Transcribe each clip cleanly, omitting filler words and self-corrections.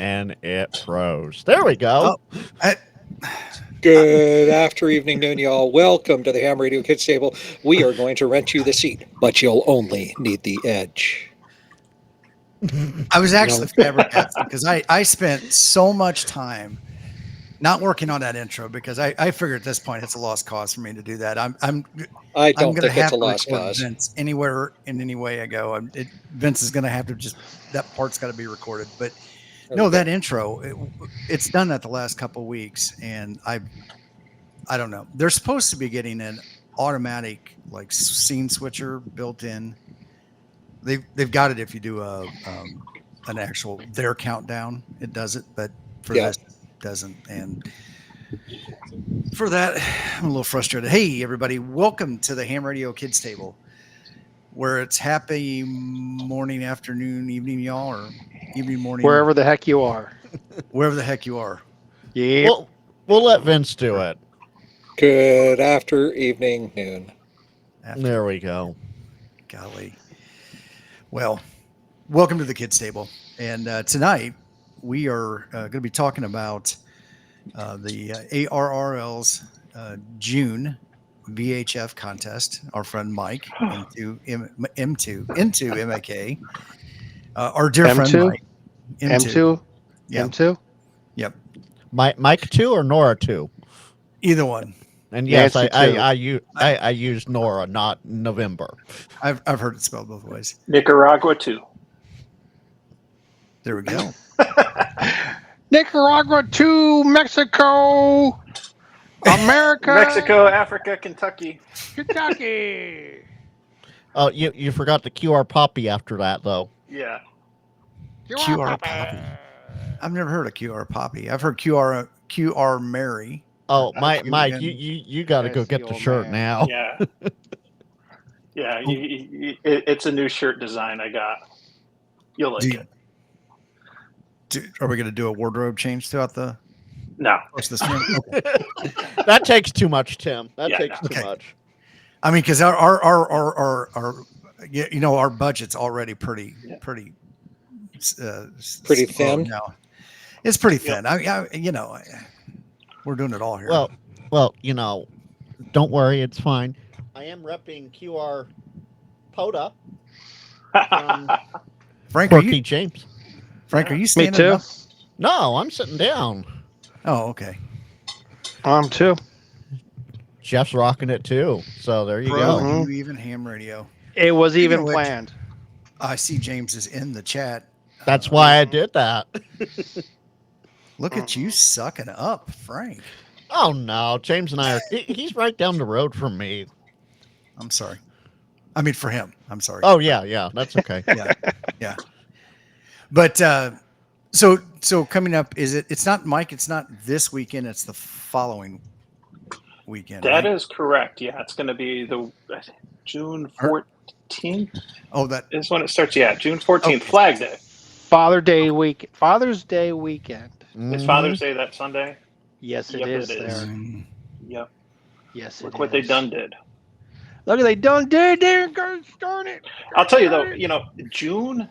and it froze. There we go. Oh, good after evening, noon, y'all. Welcome to the Ham Radio Kids Table. We are going to rent you the seat, but you'll only need the edge. I was actually flabbergasted because I spent so much time not working on that intro because I figure at this point it's a lost cause for me to do that. I don't going to think it's have a to lost record cause. Vince anywhere in any way I go. Vince is going to have to that part's got to be recorded. But no, that intro, it's done that the last couple of weeks, and I don't know. They're supposed to be getting an automatic like scene switcher built in. They've got it if you do an actual their countdown, it does it, but for this it doesn't. And for that, I'm a little frustrated. Hey everybody, welcome to the Ham Radio Kids Table, where it's happy morning, afternoon, evening, y'all, or evening, morning, wherever the heck you are. Wherever the heck you are. Yeah. We'll let Vince do it. Good after evening, noon. There we go. Golly. Well, welcome to the Kids Table. And tonight we are going to be talking about the ARRL's June VHF contest. Our friend Mike into N2MAK. Our dear M2? friend Mike. M2? Yep. M2? Yep. Mike 2 or Nora 2? Either one. And yes, Nancy I use Nora, not November. I've heard it spelled both ways. Nicaragua too. There we go. Nicaragua to Mexico, America, Mexico, Africa, Kentucky. Kentucky. Oh, you forgot the QR Poppy after that, though. Yeah. QR Poppy. I've never heard of QR Poppy. I've heard QR Mary. Oh, Mike, you got to go get the shirt now. Yeah. Yeah, it's a new shirt design I got. You'll like it. Are we going to do a wardrobe change throughout the? No. This okay. That takes too much, Tim. That takes too much. I mean, because our our budget's already pretty thin now. It's pretty thin. We're doing it all here. Well, don't worry, it's fine. I am repping QR POTA. Frank, James. Frank, are you standing Me too? up? No, I'm sitting down. Oh, okay. I'm too. Jeff's rocking it too. So there you go. You even ham radio. It was even planned. I see James is in the chat. That's why I did that. Look at you sucking up, Frank. Oh no, James and I he's right down the road from me. I'm sorry. I mean for him. I'm sorry. Oh yeah, that's okay. Yeah. But so coming up, it's not Mike, it's not this weekend, it's the following weekend. That is correct. Yeah, it's going to be June 14th. Oh, that is when it starts. Yeah, June 14th, okay. Flag Day. Father's Day weekend. Is Father's Day that Sunday? Yes, it is. Yep. Yes, Look what they done did. Look what they done did. They're going to start it. I'll tell you though, June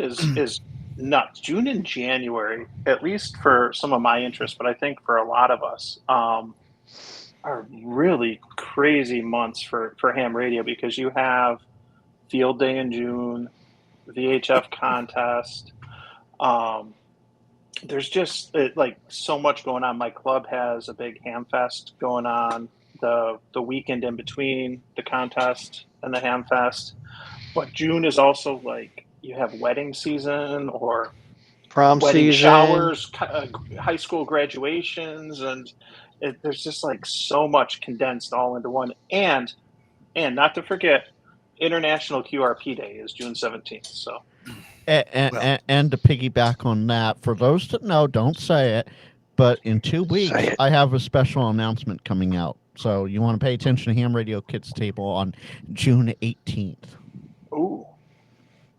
is nuts. June and January, at least for some of my interests, but I think for a lot of us, are really crazy months for ham radio because you have Field Day in June, VHF contest. There's just so much going on. My club has a big ham fest going on the weekend in between the contest and the ham fest. But June is also you have wedding season or prom wedding season, showers, high school graduations, and there's just so much condensed all into one. And not to forget, International QRP Day is June 17th. So, and to piggyback on that, for those that know, don't say it, but in 2 weeks, I have a special announcement coming out. So you want to pay attention to Ham Radio Kids Table on June 18th. Ooh.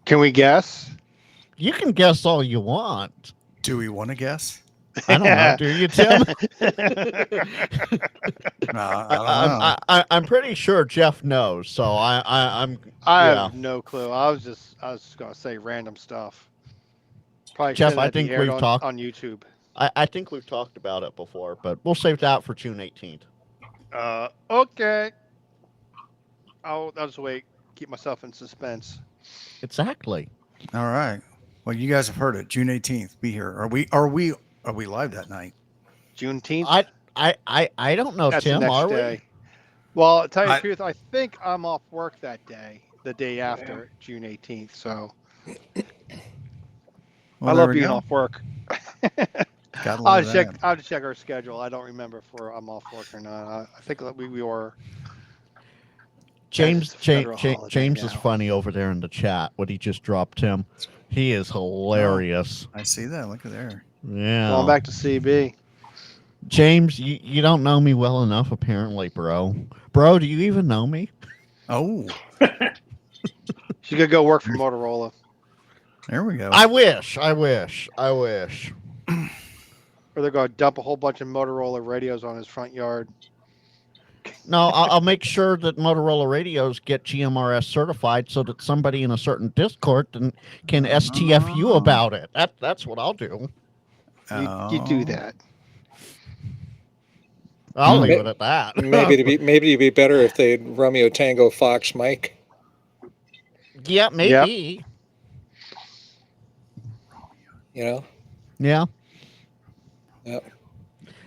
Can we guess? You can guess all you want. Do we want to guess? I don't know. Do you, Tim? No, I'm pretty sure Jeff knows. So I have no clue. I was just gonna say random stuff. Probably Jeff, shouldn't I have think been aired we've talked. on YouTube. I think we've talked about it before, but we'll save that for June 18th. Okay. I'll just wait. Keep myself in suspense. Exactly. All right. Well, you guys have heard it. June 18th. Be here. Are we live that night? Juneteenth. I don't know, That's the Tim. next Are we? day. Well, to tell you I- the truth, I think I'm off work that day, the day after June 18th. So Well, I there love we being go. off work. Gotta I'll love check. that. I'll just check our schedule. I don't remember if I'm off work or not. I think that we were. James It's a federal holiday James is now. funny over there in the chat. What he just dropped, Tim. He is hilarious. I see that. Look at there. Yeah. Going back to CB. James, you don't know me well enough, apparently, bro. Bro, do you even know me? Oh, She could go work for Motorola. there we go. I wish. Or they're going to dump a whole bunch of Motorola radios on his front yard. No, I'll make sure that Motorola radios get GMRS certified so that somebody in a certain Discord can STF you about it. That's what I'll do. You do that. I'll leave it at that. Maybe it'd be better if they'd Romeo Tango Fox Mike. Yeah, maybe. You know? Yeah. Yep.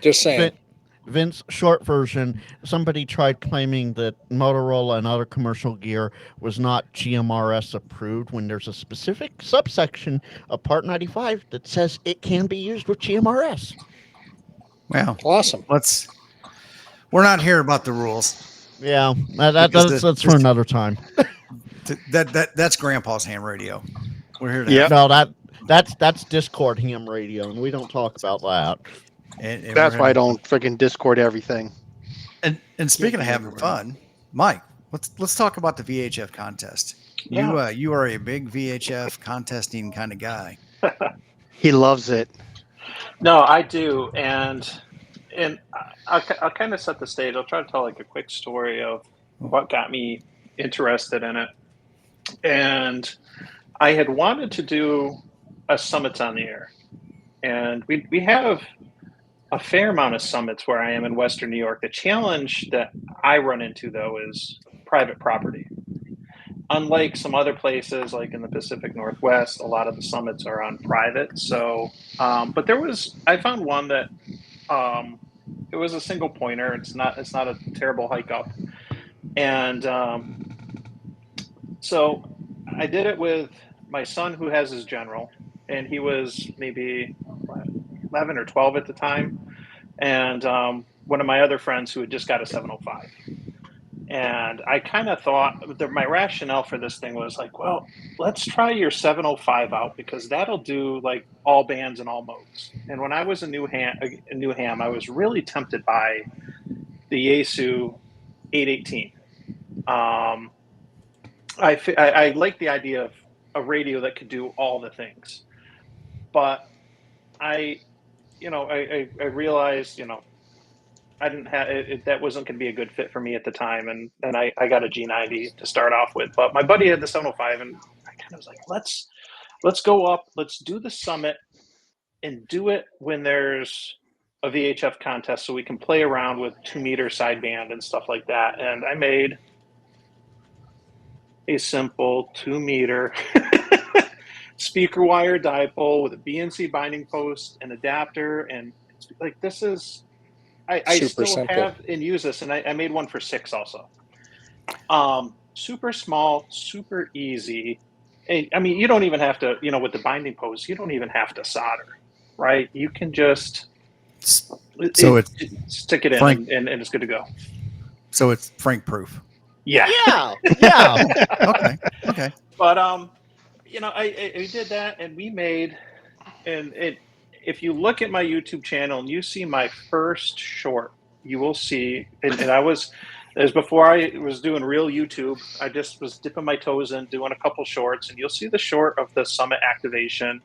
Just saying. Vince, short version, somebody tried claiming that Motorola and other commercial gear was not GMRS approved when there's a specific subsection of Part 95 that says it can be used with GMRS. Well, Awesome. We're not here about the rules. Yeah, that's for another time. That's Grandpa's ham radio. We're here to Yep. No, that's Discord ham radio, and we don't talk about that. and That's we're why I gonna- don't freaking Discord everything. And speaking of having fun, Mike, let's talk about the VHF contest. Yeah. You are a big VHF contesting kind of guy. He loves it. No, I do, and I'll kind of set the stage. I'll try to tell like a quick story of what got me interested in it. And I had wanted to do a Summits on the Air, and we have a fair amount of summits where I am in Western New York. The challenge that I run into, though, is private property. Unlike some other places, like in the Pacific Northwest, a lot of the summits are on private. So, but I found one that it was a single pointer. It's not a terrible hike up, and so I did it with my son, who has his general, and he was maybe 11 or 12 at the time, and one of my other friends who had just got a 705. And I kind of thought my rationale for this thing was like, well, let's try your 705 out because that'll do like all bands and all modes. And when I was a new ham, I was really tempted by the Yaesu 818. I like the idea of a radio that could do all the things, but I realized, I didn't have it, that wasn't going to be a good fit for me at the time, and I got a G90 to start off with. But my buddy had the 705, and I kind of was like, let's go up, let's do the summit, and do it when there's a VHF contest, so we can play around with 2-meter sideband and stuff like that. And I made a simple 2-meter speaker wire dipole with a BNC binding post, and adapter, and it's like this is. I Super still simple. have and use this, and I made one for 6 also. Super small, super easy. And, I mean, you don't even have to, with the binding post, you don't even have to solder, right? You can just stick it in, Frank, and it's good to go. So it's Frank proof. Yeah. Yeah. Okay. But I did that, and we made, and if you look at my YouTube channel and you see my first short, you will see, and it was before I was doing real YouTube. I just was dipping my toes in, doing a couple shorts, and you'll see the short of the summit activation,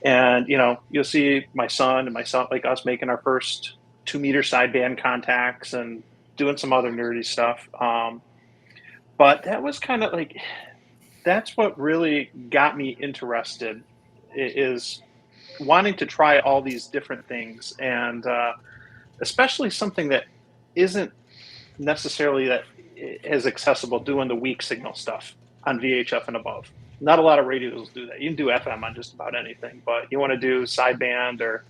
and you'll see my son and myself, like us, making our first 2-meter sideband contacts and doing some other nerdy stuff. But that was kind of like, that's what really got me interested, is wanting to try all these different things, and especially something that isn't necessarily that is accessible, doing the weak signal stuff on VHF and above. Not a lot of radios do that. You can do FM on just about anything, but you want to do sideband or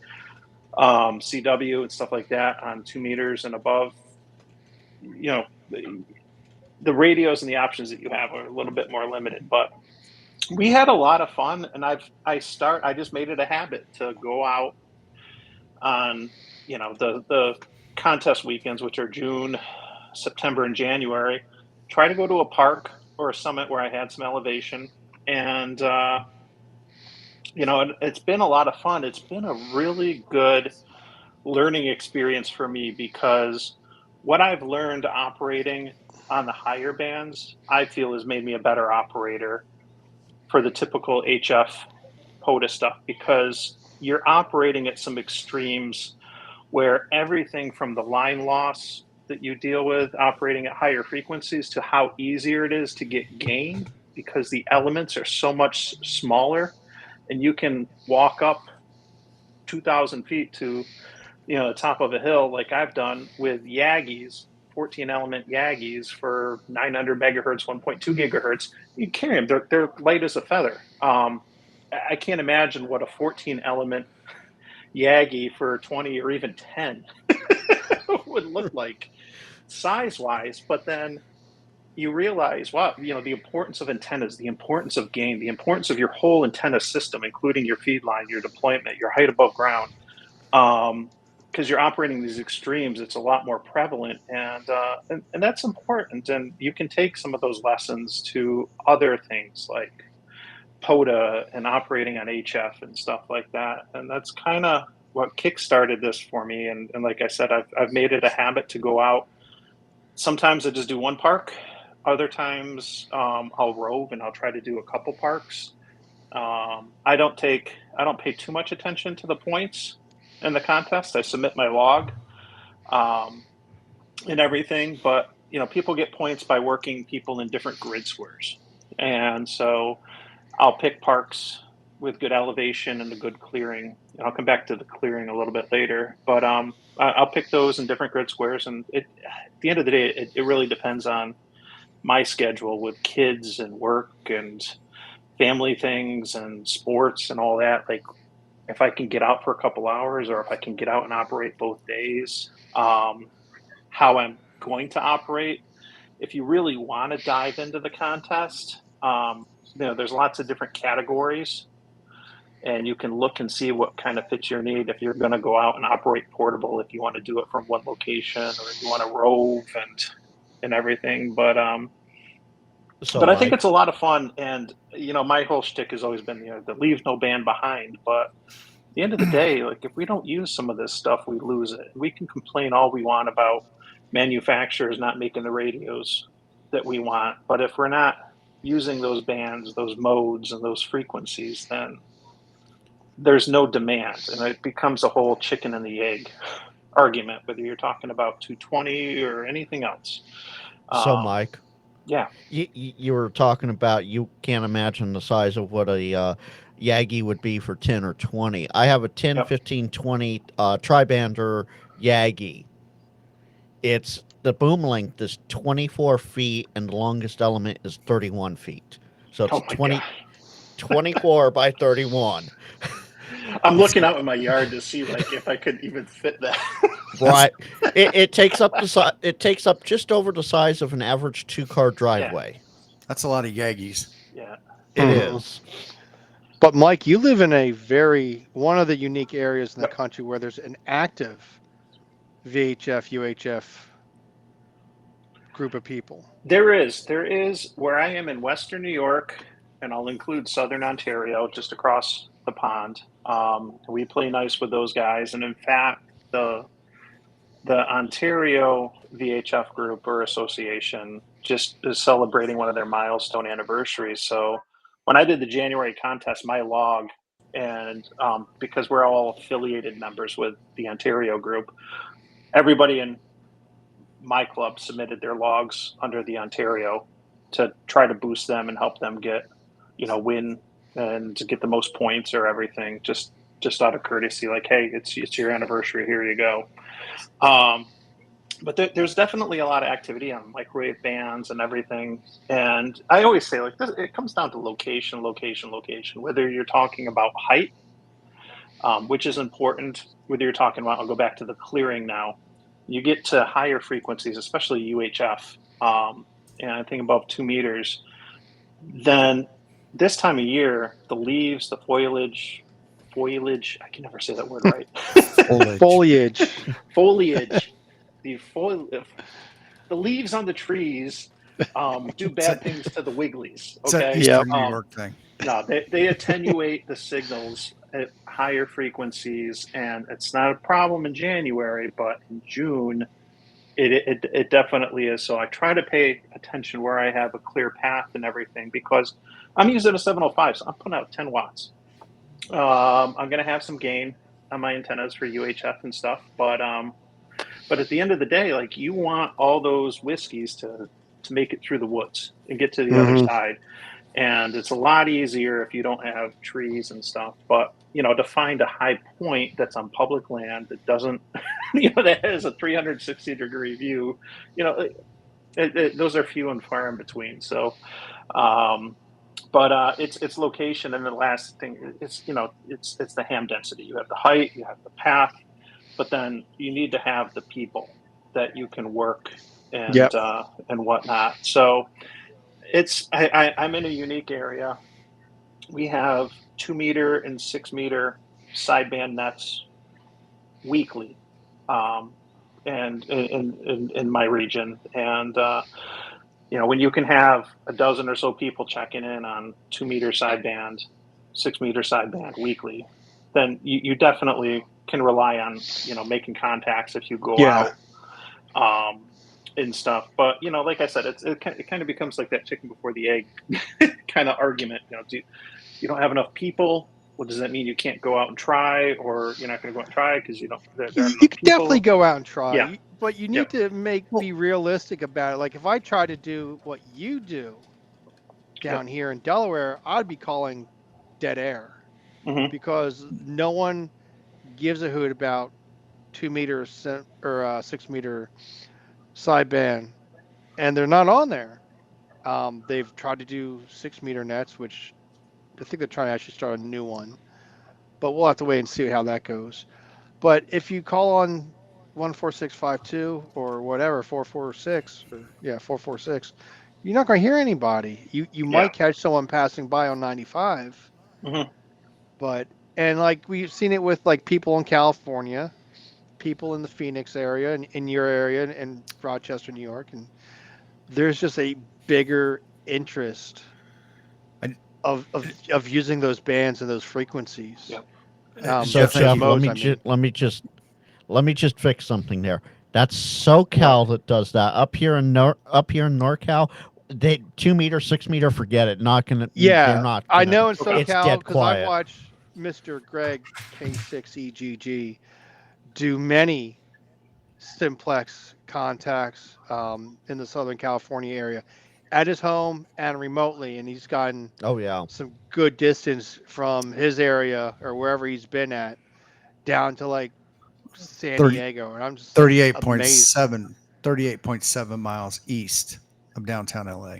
CW and stuff like that on 2 meters and above. You know, the radios and the options that you have are a little bit more limited, but we had a lot of fun, and I just made it a habit to go out on, you know, the contest weekends, which are June, September, and January. Try to go to a park or a summit where I had some elevation, and you know, it's been a lot of fun. It's been a really good learning experience for me, because what I've learned operating on the higher bands, I feel, has made me a better operator for the typical HF POTA stuff, because you're operating at some extremes where everything from the line loss that you deal with operating at higher frequencies to how easier it is to get gain, because the elements are so much smaller, and you can walk up 2,000 feet to, you know, the top of a hill like I've done with Yagis, 14 element Yagis for 900 megahertz, 1.2 gigahertz. You carry them; they're light as a feather. I can't imagine what a 14 element Yagi for 20 or even 10 would look like size wise. But then you realize, wow, you know, the importance of antennas, the importance of gain, the importance of your whole antenna system, including your feed line, your deployment, your height above ground. Because you're operating these extremes, it's a lot more prevalent, and that's important. And you can take some of those lessons to other things like POTA and operating on HF and stuff like that. And that's kind of what kickstarted this for me. And like I said, I've made it a habit to go out. Sometimes I just do one park. Other times I'll rove and I'll try to do a couple parks. I don't pay too much attention to the points in the contest. I submit my log and everything, but you know, people get points by working people in different grid squares, and so I'll pick parks with good elevation and a good clearing. And I'll come back to the clearing a little bit later, but I'll pick those in different grid squares. And at the end of the day, it really depends on my schedule with kids and work and family things and sports and all that. Like, if I can get out for a couple hours, or if I can get out and operate both days, how I'm going to operate. If you really want to dive into the contest, you know, there's lots of different categories, and you can look and see what kind of fits your need. If you're going to go out and operate portable, if you want to do it from one location, or if you want to rove and everything. But I think it's a lot of fun. And you know, my whole shtick has always been, you know, that leaves no band behind. But at the end of the day, like, if we don't use some of this stuff, we lose it. We can complain all we want about manufacturers not making the radios that we want, but if we're not using those bands, those modes, and those frequencies, then there's no demand, and it becomes a whole chicken and the egg argument, whether you're talking about 220 or anything else. So, Mike, yeah, you were talking about, you can't imagine the size of what a Yagi would be for 10 or 20. I have a 10, Yep. 15, 20 tri-bander Yagi. It's the boom length is 24 feet and the longest element is 31 feet. So it's 24 by 31. I'm looking out in my yard to see, like, if I could even fit that. Right. It takes up just over the size of an average 2-car driveway. Yeah. That's a lot of Yagis. Yeah. It is. But Mike, you live in one of the unique areas in the country where there's an active VHF, UHF group of people. There is where I am in Western New York, and I'll include Southern Ontario, just across the pond. We play nice with those guys, and in fact, the Ontario VHF group or association just is celebrating one of their milestone anniversaries. So when I did the January contest, my log, and because we're all affiliated members with the Ontario group, everybody in my club submitted their logs under the Ontario to try to boost them and help them get, you know, win and to get the most points or everything. Just just out of courtesy, like, hey, it's your anniversary, here you go. But there's definitely a lot of activity on microwave bands and everything. And I always say, like, it comes down to location, whether you're talking about height, which is important, whether you're talking about, I'll go back to the clearing now, you get to higher frequencies, especially UHF, and I think above 2 meters, then this time of year, the leaves, the foliage, I can never say that word right. Foliage. Foliage, the leaves on the trees do bad things to the wigglies. It's an Okay, Eastern New York thing. no, they attenuate the signals at higher frequencies, and it's not a problem in January, but in June, it definitely is. So I try to pay attention where I have a clear path and everything, because I'm using a 705, so I'm putting out 10 watts. I'm going to have some gain on my antennas for UHF and stuff, but at the end of the day, like, you want all those whiskeys to make it through the woods and get to the other side. And it's a lot easier if you don't have trees and stuff. But, to find a high point that's on public land that doesn't, that has a 360-degree view, those are few and far in between. So, but it's location, and the last thing is, it's the ham density. You have the height, you have the path, but then you need to have the people that you can work and and whatnot. So I'm in a unique area. We have 2 meter and 6 meter sideband nets weekly, and in my region, and when you can have a dozen or so people checking in on 2 meter sideband, 6 meter sideband weekly, then you definitely can rely on making contacts if you go out and stuff. But like I said, it kind of becomes like that chicken before the egg kind of argument. You don't have enough people. What does that mean? You can't go out and try, or you're not going to go out and try because there aren't enough You can people? definitely go out and try, Yeah. but you need to be realistic about it. Like, if I try to do what you do down here in Delaware, I'd be calling dead air, because no one gives a hoot about 2 meter or 6 meter sideband, and they're not on there. They've tried to do 6 meter nets, which I think they're trying to actually start a new one, but we'll have to wait and see how that goes. But if you call on 14652 or whatever, 446, 446, you're not going to hear anybody. You might catch someone passing by on 95, but, and like we've seen it with like people in California, people in the Phoenix area, and in your area, and Rochester, New York, and there's just a bigger interest of using those bands and those frequencies. So Jeff, let me just fix something there. That's SoCal that does that. Up here in NorCal, they 2 meter, 6 meter, forget it. Not gonna. Yeah, they're not I gonna, know in it's SoCal, dead because I quiet. watched Mr. Greg K6EGG do many simplex contacts in the Southern California area at his home and remotely, and he's gotten some good distance from his area or wherever he's been at down to like San Diego, and I'm just 38.7 miles east of downtown LA.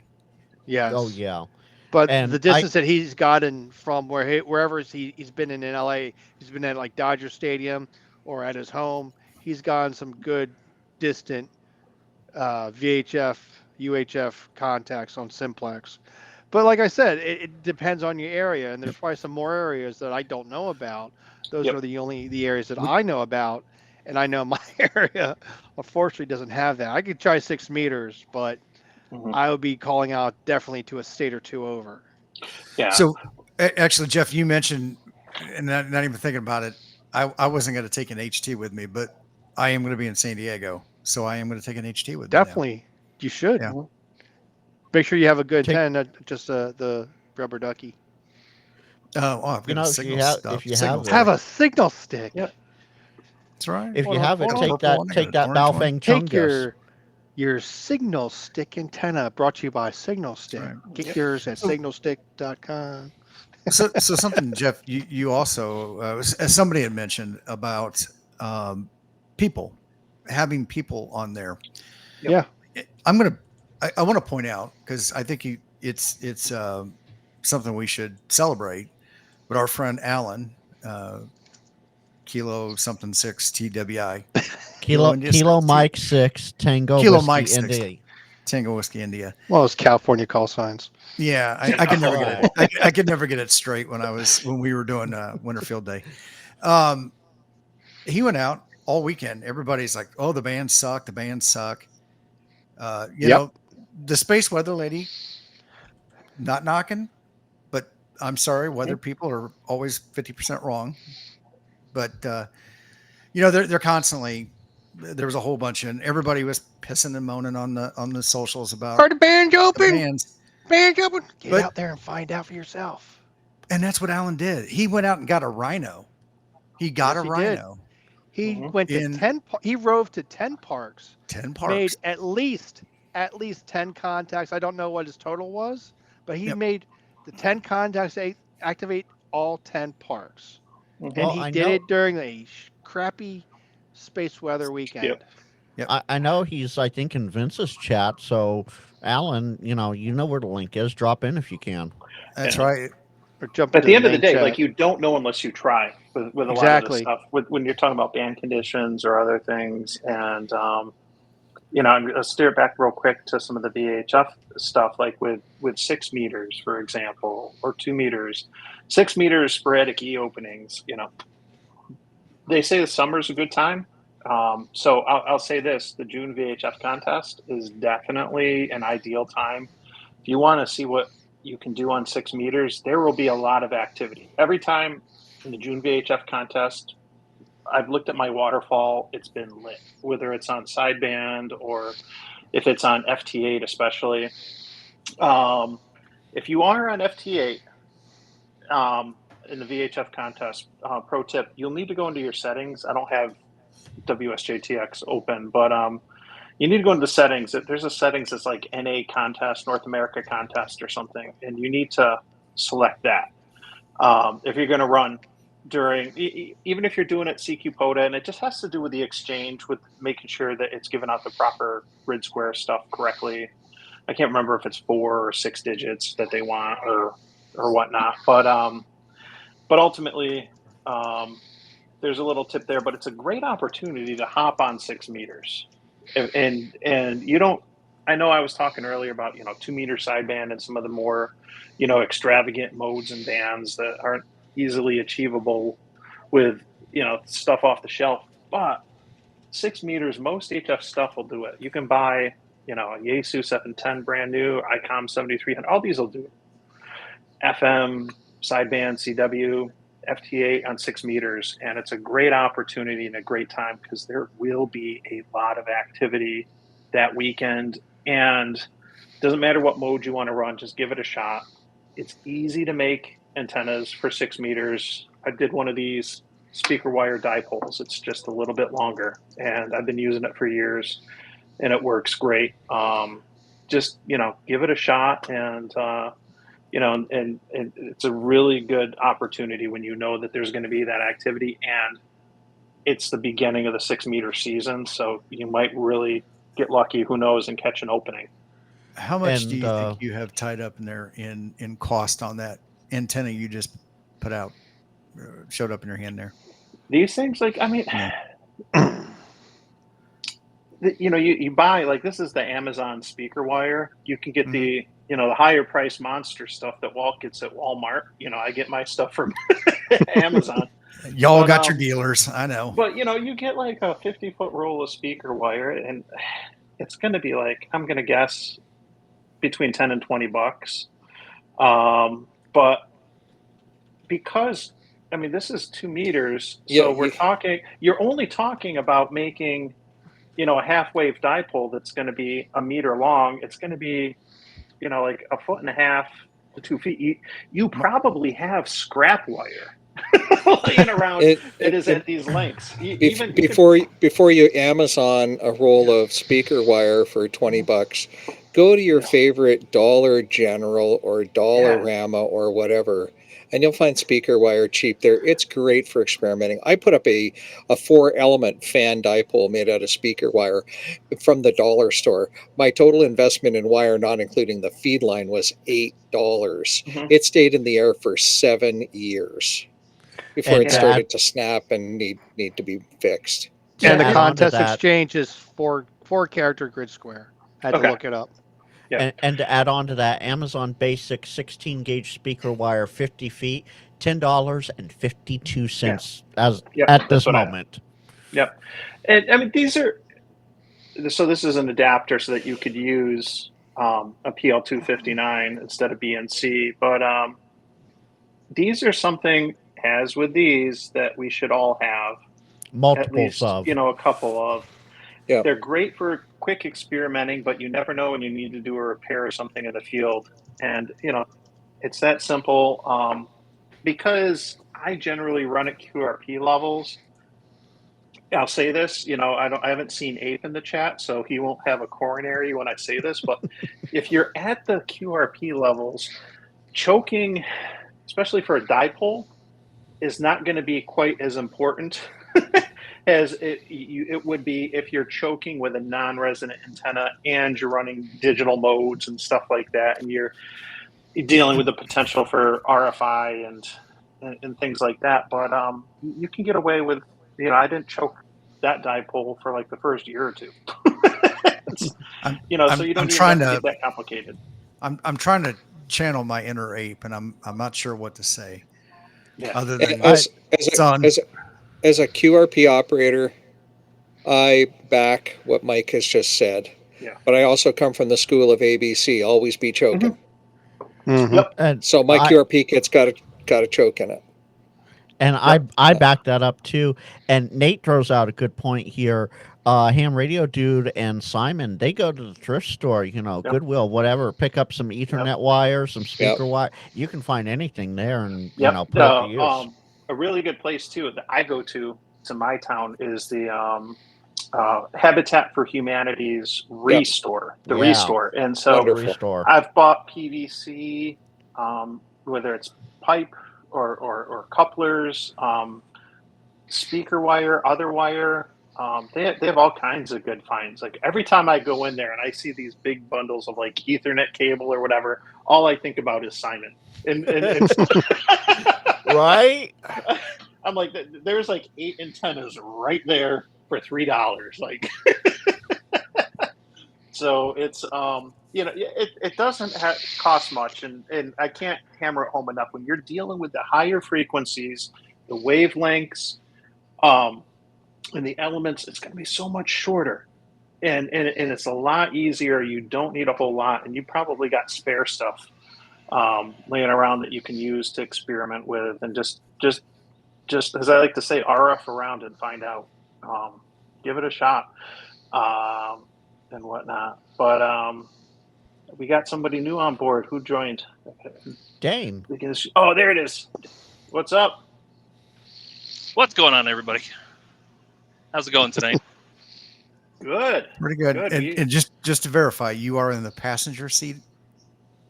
Yes. Oh yeah. But the distance that he's gotten from wherever he's been in LA, he's been at like Dodger Stadium or at his home, he's gotten some good distant VHF, UHF contacts on simplex. But like I said, it depends on your area, and there's probably some more areas that I don't know about. Those are the areas that I know about, and I know my area unfortunately doesn't have that. I could try 6 meters, but I would be calling out definitely to a state or two over. Yeah. So actually, Jeff, you mentioned, and not even thinking about it, I wasn't going to take an HT with me, but I am going to be in San Diego, so I am going to take an HT with me. Definitely, you should. Yeah. Make sure you have a good 10, not just the rubber ducky. I've got a signal if you have a signal stick. Yep. That's right. If you have it, take that Baofeng Take Chungus. your signal stick antenna, brought to you by Signal Stick. Right. Get yours at signalstick.com. So something, Jeff, you also, as somebody had mentioned about people, having people on there. Yeah. I want to point out, because I think it's something we should celebrate. But our friend Alan, Kilo something 6 TWI, Kilo Mike 6 Tango Kilo Whiskey Mike 6 India. Tango Whiskey India. Well, it's California call signs. Yeah, I could never get it. I could never get it straight when we were doing Winterfield Day. He went out all weekend. Everybody's like, "Oh, the bands suck. The bands suck." You know, the space weather lady, not knocking, but I'm sorry, weather people are always 50% wrong. But you know, they're constantly. There was a whole bunch, and everybody was pissing and moaning on the socials about Are the bands open? bands. Bands open? Get But- out there and find out for yourself. And that's what Alan did. He went out and got a rhino. He got Yes, a he did. rhino. He Mhm. went to In- 10. He rove to 10 parks. 10 parks. Made at least 10 contacts. I don't know what his total was, but he Yep. made the 10 contacts to activate all 10 parks. Mhm. And Well, he I did know- it during a crappy space weather weekend. Yep. I know he's, I think, in Vince's chat. So, Alan, you know where the link is. Drop in if you can. That's Yeah. right. Or jump At into the end of the main day, chat. like you don't know unless you try with a lot of this Exactly. stuff. When you're talking about band conditions or other things, and you know, I'm going to steer it back real quick to some of the VHF stuff, like with 6 meters, for example, or 2 meters, 6 meters sporadic E openings. You know, they say the summer's a good time. So I'll say this: the June VHF contest is definitely an ideal time. If you want to see what you can do on 6 meters, there will be a lot of activity. Every time in the June VHF contest, I've looked at my waterfall, it's been lit, whether it's on sideband or if it's on FT8 especially. If you are on FT8 in the VHF contest, pro tip, you'll need to go into your settings. I don't have WSJTX open, but you need to go into the settings. There's a settings that's like NA contest, North America contest or something, and you need to select that. If you're going to run during, even if you're doing it CQ POTA, and it just has to do with the exchange, with making sure that it's giving out the proper grid square stuff correctly. I can't remember if it's 4 or 6 digits that they want or whatnot, but ultimately, there's a little tip there, but it's a great opportunity to hop on 6 meters. And you don't, I know I was talking earlier about, 2 meter sideband and some of the more, extravagant modes and bands that aren't easily achievable with, stuff off the shelf, but 6 meters, most HF stuff will do it. You can buy, a Yaesu 710 brand new, ICOM 7300, all these will do it. FM, sideband, CW, FT8 on 6 meters, and it's a great opportunity and a great time because there will be a lot of activity that weekend, and it doesn't matter what mode you want to run, just give it a shot. It's easy to make antennas for 6 meters. I did one of these speaker wire dipoles. It's just a little bit longer, and I've been using it for years, and it works great. Just give it a shot, and and it's a really good opportunity when you know that there's going to be that activity, and it's the beginning of the 6 meter season, so you might really get lucky, who knows, and catch an opening. How much do And, you think you have tied up in there in cost on that antenna you just put out, showed up in your hand there? These things, like, I mean, Yeah. you buy, like, this is the Amazon speaker wire. You can get the the higher price monster stuff that Walt gets at Walmart. I get my stuff from Amazon. Y'all But, got your dealers, I know. But you get like a 50-foot roll of speaker wire, and it's going to be like, I'm going to guess, between $10 and $20. But because, I mean, this is 2 meters, so you're only talking about making, a half wave dipole that's going to be a meter long. It's going to be, like 1.5 to 2 feet. You probably have scrap wire laying around that is at these lengths. Before you Amazon a roll of speaker wire for $20, go to your favorite Dollar General or Dollarama or whatever, and you'll find speaker wire cheap there. It's great for experimenting. I put up a 4-element fan dipole made out of speaker wire from the dollar store. My total investment in wire, not including the feed line, was $8. It stayed in the air for 7 years before And it to started add- to snap and need to be fixed. And the add on to contest that- exchange is four character grid square. Had to Okay. look it up. Yeah. And to add on to that, Amazon Basic 16 gauge speaker wire, 50 feet, $10.52 as Yep, at that's this what I have. moment. Yep. And I mean, these are, so this is an adapter so that you could use a PL259 instead of BNC. But these are something, as with these, that we should all have at Multiples least, of. a couple of. Yeah. They're great for quick experimenting, but you never know when you need to do a repair or something in the field. And, it's that simple. Because I generally run at QRP levels, I'll say this, I haven't seen Ape in the chat, so he won't have a coronary when I say this, but if you're at the QRP levels, choking, especially for a dipole, is not going to be quite as important as it would be if you're choking with a non-resonant antenna and you're running digital modes and stuff like that, and you're dealing with the potential for RFI and things like that. But you can get away with, I didn't choke that dipole for like the first year or two. So you don't even have to get that complicated. I'm trying to channel my inner ape, and I'm not sure what to say. Yeah. Other than As a QRP operator, I back what Mike has just said. Yeah. But I also come from the school of ABC, always be choking. Yep. And So my QRP kit's got a choke in it. And I back that up too. And Nate throws out a good point here. Ham Radio Dude and Simon, they go to the thrift store, Goodwill, whatever, pick up some Ethernet wire, some speaker wire. You can find anything there and put it to use. A really good place too that I go to my town is the Habitat for Humanity's Restore, Restore. And so Restore. I've bought PVC, whether it's pipe or couplers, speaker wire, other wire. They have all kinds of good finds. Like every time I go in there and I see these big bundles of like Ethernet cable or whatever, all I think about is Simon. And right? I'm like, there's like 8 antennas right there for $3. Like, so it's it doesn't cost much, and I can't hammer it home enough. When you're dealing with the higher frequencies, the wavelengths, and the elements, it's going to be so much shorter, and it's a lot easier. You don't need a whole lot, and you probably got spare stuff laying around that you can use to experiment with, and just as I like to say, RF around and find out. Give it a shot, and whatnot. But we got somebody new on board. Who joined? Dane. Oh, there it is. What's up? What's going on, everybody? How's it going tonight? Good. Pretty good. And just to verify, you are in the passenger seat?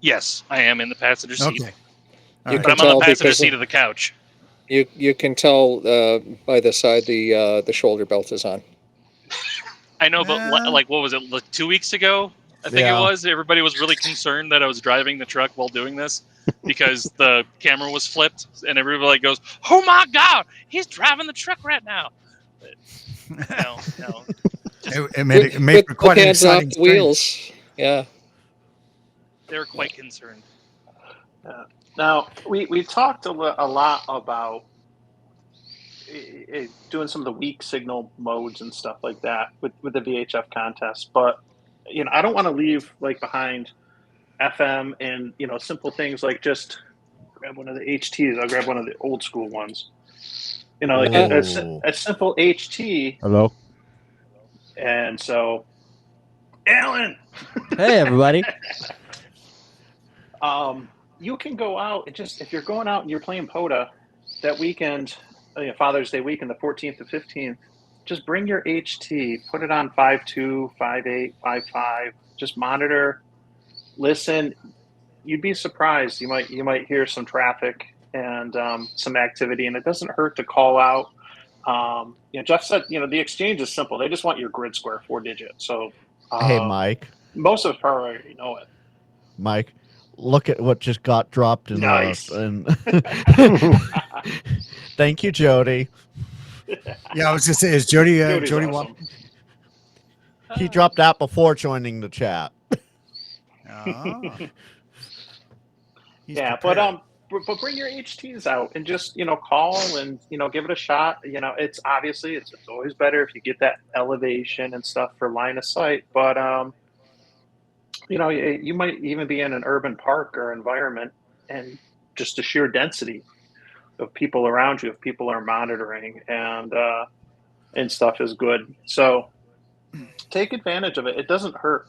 Yes, I am in the passenger seat. Okay. But I'm on the passenger seat of the couch. You can tell by the side the shoulder belt is on. I know, but like, what was it, like 2 weeks ago? I think it was. Everybody was really concerned that I was driving the truck while doing this because the camera was flipped, and everybody goes, "Oh my God, he's driving the truck right now!" But no. It made it quite an exciting off the wheels. Yeah. They were quite concerned. Now we talked a lot about doing some of the weak signal modes and stuff like that with the VHF contest, but I don't want to leave behind FM and simple things like just grab one of the HTs. I'll grab one of the old school ones. A simple HT. Hello. And so, Alan. Hey, everybody. You can go out and if you're going out and you're playing POTA that weekend, Father's Day weekend, the 14th to 15th, just bring your HT, put it on 5.2, 5.8, 5.5, just monitor, listen. You'd be surprised. You might hear some traffic and some activity, and it doesn't hurt to call out. Jeff said, the exchange is simple. They just want your grid square 4-digit. So, Hey, Mike. most of us probably already know it. Mike, look at what just got dropped in Nice. Thank you, Jody. Yeah, I was gonna say, is Jody Jody's Jody awesome. He dropped that before joining the chat. Yeah, but bring your HTs out and just call and give it a shot. It's obviously it's always better if you get that elevation and stuff for line of sight. But you might even be in an urban park or environment, and just the sheer density of people around you, if people are monitoring and stuff, is good. So take advantage of it. It doesn't hurt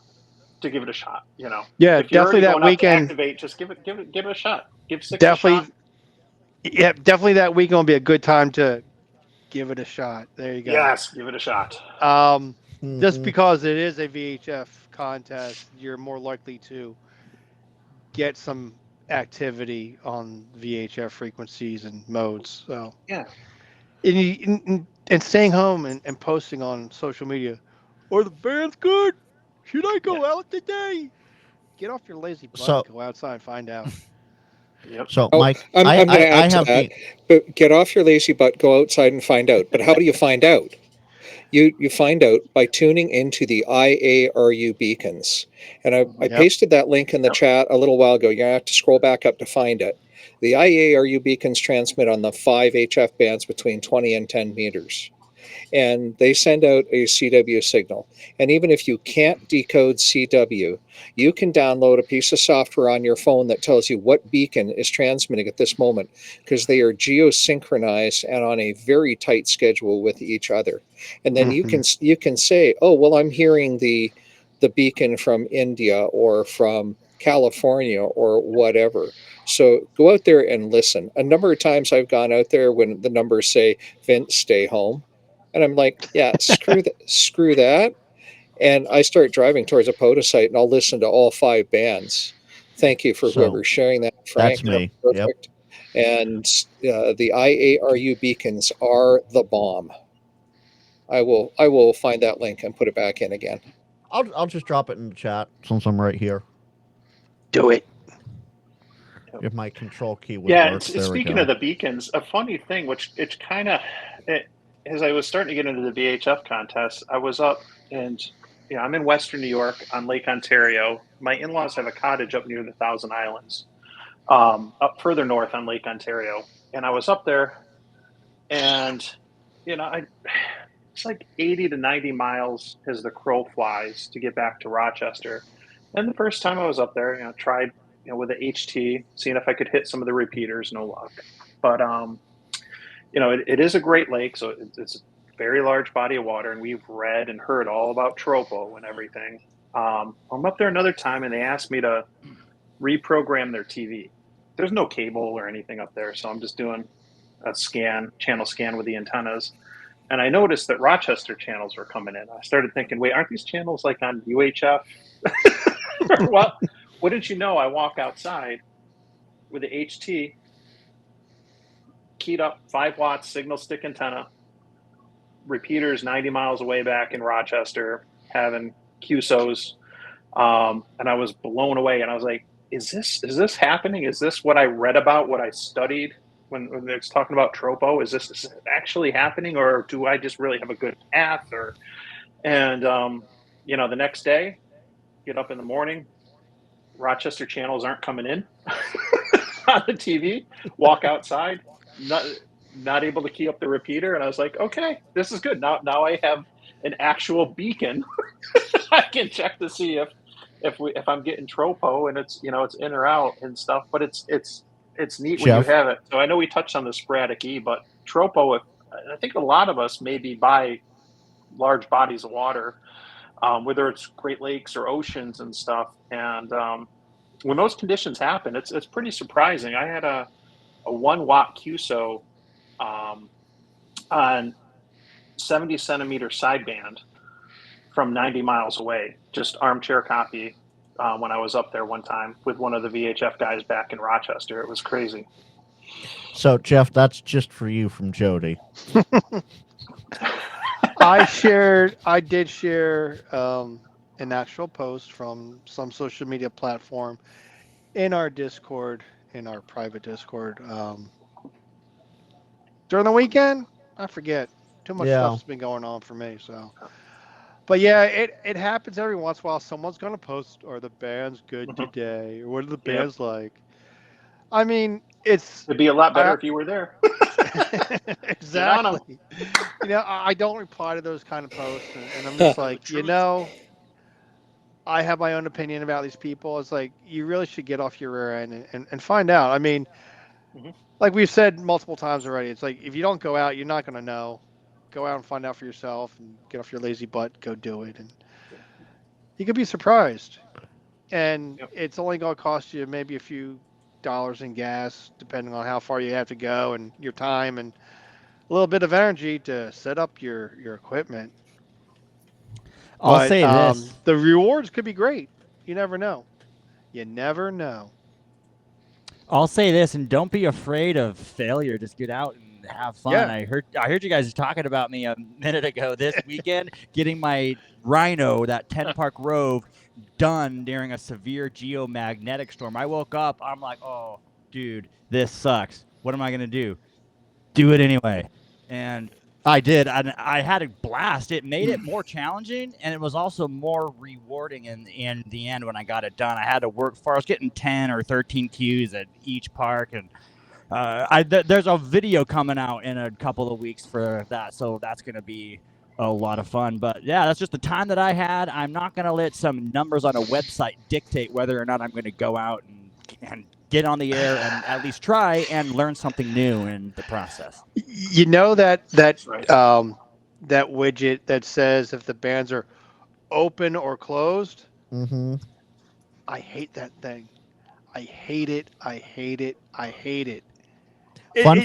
to give it a shot. Yeah, if you're definitely that going weekend. to activate, just give it a shot. Give 6 Definitely, a shot. yeah, definitely that weekend will be a good time to give it a shot. There you go. Yes, give it a shot. Just because it is a VHF contest, you're more likely to get some activity on VHF frequencies and modes. So yeah, and staying home and posting on social media. Are the bands good? Should I go out today? Get off your lazy butt and go outside and find out. Yep. So, Oh, Mike, I'm going to add to have that. But get off your lazy butt, go outside and find out. But how do you find out? You find out by tuning into the IARU beacons. And I pasted that link in the chat a little while ago. You're going to have to scroll back up to find it. The IARU beacons transmit on the 5 HF bands between 20 and 10 meters. And they send out a CW signal. And even if you can't decode CW, you can download a piece of software on your phone that tells you what beacon is transmitting at this moment, because they are geosynchronized and on a very tight schedule with each other. And then you can say, oh, well, I'm hearing the beacon from India or from California or whatever. So go out there and listen. A number of times I've gone out there when the numbers say, Vince, stay home. And I'm like, yeah, screw that. And I start driving towards a POTA site, and I'll listen to all 5 bands. Thank you for whoever's sharing that, Frank. That's me. Perfect. Yep. And the IARU beacons are the bomb. I will find that link and put it back in again. I'll just drop it in the chat since I'm right here. Do it. If my control key would work. Speaking of the beacons, a funny thing, which it's kind of, as I was starting to get into the VHF contest, I was up and, I'm in Western New York on Lake Ontario. My in-laws have a cottage up near the Thousand Islands, up further north on Lake Ontario. And I was up there and, it's like 80 to 90 miles as the crow flies to get back to Rochester. And the first time I was up there, tried, with the HT, seeing if I could hit some of the repeaters, no luck. But, it is a Great Lake, so it's a very large body of water, and we've read and heard all about tropo and everything. I'm up there another time, and they asked me to reprogram their TV. There's no cable or anything up there, so I'm just doing a channel scan with the antennas. And I noticed that Rochester channels were coming in. I started thinking, wait, aren't these channels like on UHF? Well, what did you know? I walk outside with the HT, keyed up 5 watts signal stick antenna, repeaters 90 miles away back in Rochester, having QSOs. And I was blown away. And I was like, is this happening? Is this what I read about, what I studied when it's talking about tropo? Is this actually happening, or do I just really have a good path? And the next day, get up in the morning, Rochester channels aren't coming in on the TV, walk outside, not able to key up the repeater. And I was like, okay, this is good. Now I have an actual beacon. I can check to see if I'm getting tropo and it's in or out and stuff. But it's neat when you have it. So I know we touched on the sporadic E, but tropo, I think a lot of us maybe by large bodies of water, whether it's Great Lakes or oceans and stuff. And when those conditions happen, it's pretty surprising. I had a 1 watt QSO on 70 centimeter sideband from 90 miles away, just armchair copy when I was up there one time with one of the VHF guys back in Rochester. It was crazy. So, Jeff, that's just for you from Jody. I did share an actual post from some social media platform in our Discord, in our private Discord. During the weekend, I forget. Too much Yeah. stuff's been going on for me, so. But yeah, it happens every once in a while. Someone's gonna post, "Are the bands good today?" Or "What are the bands like?" I mean, It'd be a lot better I, if you were there. Get on 'em. exactly. I don't reply to those kind of posts, and I'm just like, I have my own opinion about these people. It's like you really should get off your rear end and find out. I mean, like we've said multiple times already, it's like if you don't go out, you're not gonna know. Go out and find out for yourself, and get off your lazy butt. Go do it, and you could be surprised. And it's only going to cost you maybe a few dollars in gas, depending on how far you have to go and your time and a little bit of energy to set up your equipment. I'll say this. The rewards could be great. You never know. You never know. I'll say this, and don't be afraid of failure. Just get out and have fun. Yeah. I heard you guys talking about me a minute ago. This weekend, getting my Rhino, that 10-park Rove, done during a severe geomagnetic storm. I woke up. I'm like, oh, dude, this sucks. What am I gonna do? Do it anyway. And I did. I had a blast. It made it more challenging, and it was also more rewarding in the end when I got it done. I had to work for. I was getting 10 or 13 cues at each park, and there's a video coming out in a couple of weeks for that, so that's going to be a lot of fun. But yeah, that's just the time that I had. I'm not going to let some numbers on a website dictate whether or not I'm going to go out and get on the air and at least try and learn something new in the process. You know that widget that says if the bands are open or closed. Mm-hmm. I hate that thing. I hate it. I hate it. I hate it. Fun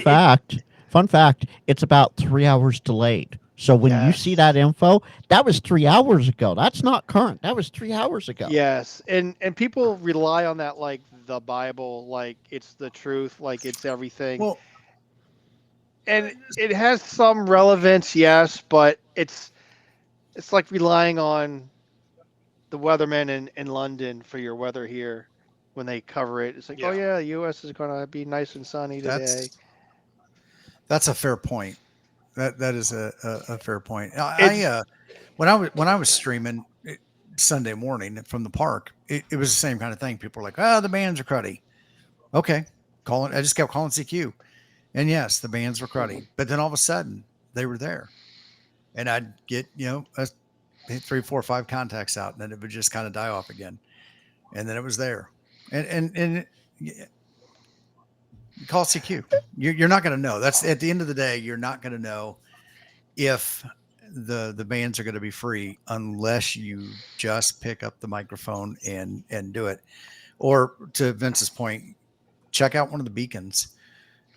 fact, it's about 3 hours delayed. So when you see that info, that was 3 hours ago. That's not current. That was 3 hours ago. Yes. And people rely on that like the Bible, like it's the truth, like it's everything. Well, and it has some relevance, yes, but it's like relying on the weathermen in London for your weather here when they cover it. It's like, oh yeah, the U.S. is going to be nice and sunny today. That's a fair point. That is a fair point. When I was streaming Sunday morning from the park, it was the same kind of thing. People were like, "Oh, the bands are cruddy." Okay, I just kept calling CQ, and yes, the bands were cruddy. But then all of a sudden, they were there, and I'd get 3, 4, 5 contacts out, and then it would just kind of die off again, and then it was there, and call CQ. You're not going to know. That's at the end of the day. You're not going to know if the bands are going to be free unless you just pick up the microphone and do it. Or to Vince's point, check out one of the beacons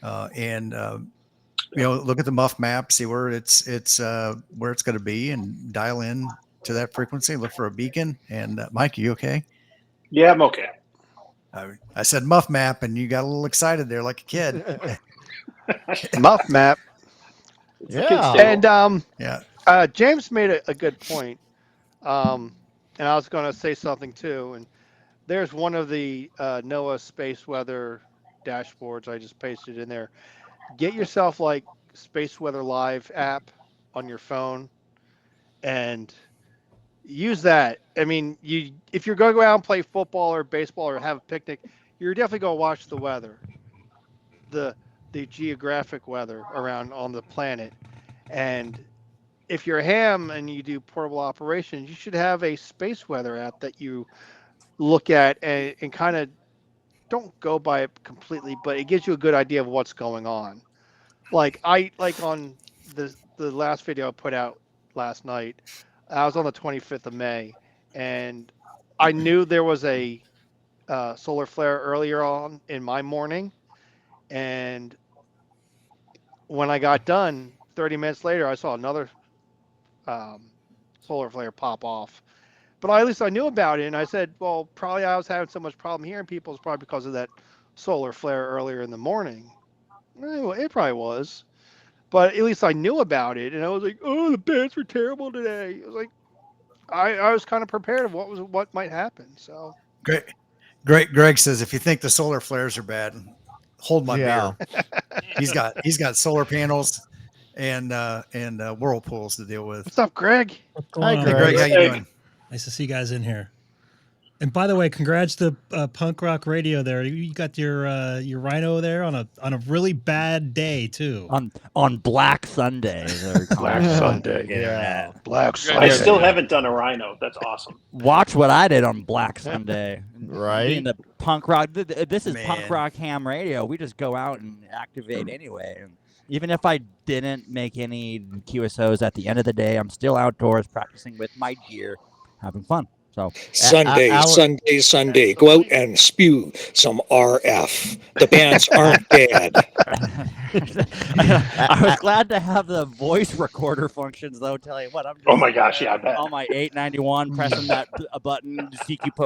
and look at the muff map, see where it's going to be, and dial in to that frequency. Look for a beacon. And Mike, are you okay? Yeah, I'm okay. I said muff map, and you got a little excited there, like a kid. Muff map. Yeah. And yeah. James made a good point. And I was going to say something too. And there's one of the NOAA space weather dashboards I just pasted in there. Get yourself like Space Weather Live app on your phone and use that. I mean, if you're going to go out and play football or baseball or have a picnic, you're definitely going to watch the weather, the geographic weather around on the planet. And if you're a ham and you do portable operations, you should have a space weather app that you look at and kind of don't go by it completely, but it gives you a good idea of what's going on. Like on the last video I put out last night, I was on the 25th of May, and I knew there was a solar flare earlier on in my morning, and when I got done, 30 minutes later, I saw another solar flare pop off. But at least I knew about it, and I said, well, probably I was having so much problem hearing people is probably because of that solar flare earlier in the morning. It probably was, but at least I knew about it, and I was like, "Oh, the bands were terrible today." It was like I was kind of prepared of what might happen. So Greg says, if you think the solar flares are bad, hold my Yeah. beer. He's got solar panels and whirlpools to deal with. what's up, Greg? What's Hi, going on, Hey, Greg. Greg, how you Greg. doing? Nice to see you guys in here. And by the way, congrats to Punk Rock Radio. There, you got your Rhino there on a really bad day too. On Black Sunday. Black Sunday. Yeah. Black I Sunday. still haven't done a rhino. That's awesome. Watch what I did on Black Sunday. Right? Being the punk rock. This is Man. punk rock ham radio. We just go out and activate anyway. And even if I didn't make any QSOs at the end of the day, I'm still outdoors practicing with my gear, having fun. So Sunday. Go out and spew some RF. The bands aren't dead. I was glad to have the voice recorder functions, though. Tell you what, I'm just Oh my gosh, yeah, I bet. on my 891, pressing that a button, CQ